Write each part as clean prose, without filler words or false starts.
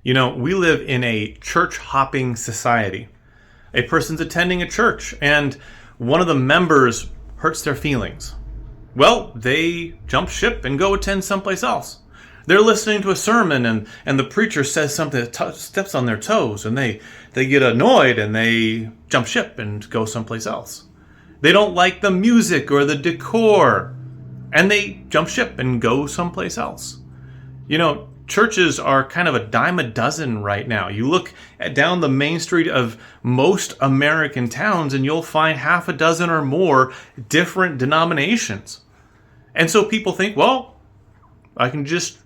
You know, we live in a church hopping society. A person's attending a church and one of the members hurts their feelings. Well, they jump ship and go attend someplace else. They're listening to a sermon and the preacher says something that steps on their toes, and they get annoyed and they jump ship and go someplace else. They don't like the music or the decor, and they jump ship and go someplace else. You know, churches are kind of a dime a dozen right now. You look down the main street of most American towns and you'll find half a dozen or more different denominations. And so people think, well, I can just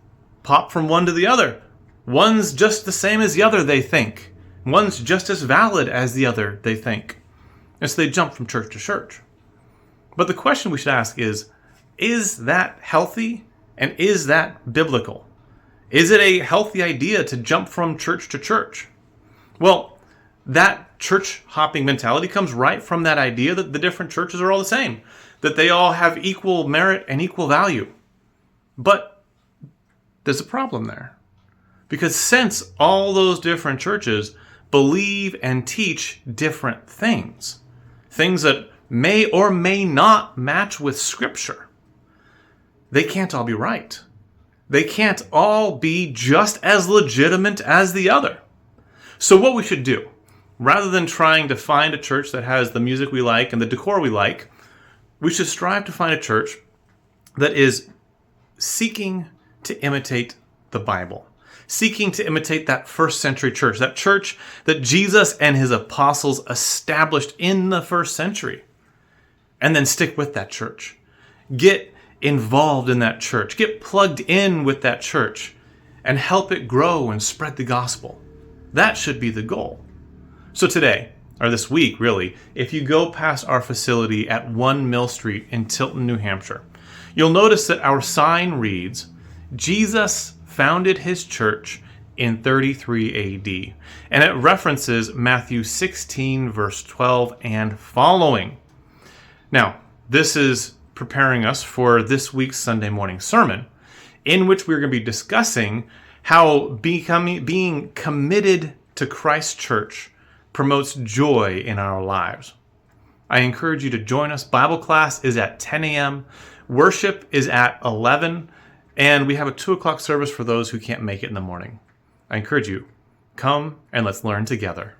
pop from one to the other. One's just the same as the other, they think. One's just as valid as the other, they think. And so they jump from church to church. But the question we should ask is that healthy and is that biblical? Is it a healthy idea to jump from church to church? Well, that church hopping mentality comes right from that idea that the different churches are all the same, that they all have equal merit and equal value. But there's a problem there. Because since all those different churches believe and teach different things that may or may not match with Scripture, they can't all be right. They can't all be just as legitimate as the other. So what we should do, rather than trying to find a church that has the music we like and the decor we like, we should strive to find a church that is seeking to imitate the Bible, seeking to imitate that first century church that Jesus and his apostles established in the first century, and then stick with that church. Get involved in that church. Get plugged in with that church and help it grow and spread the gospel. That should be the goal. So today, or this week really, if you go past our facility at 1 Mill Street in Tilton, New Hampshire, you'll notice that our sign reads, Jesus founded his church in 33 AD. And it references Matthew 16 verse 12 and following. Now, this is preparing us for this week's Sunday morning sermon, in which we're going to be discussing how being committed to Christ's church promotes joy in our lives. I encourage you to join us. Bible class is at 10 a.m. Worship is at 11, and we have a 2 o'clock service for those who can't make it in the morning. I encourage you, come and let's learn together.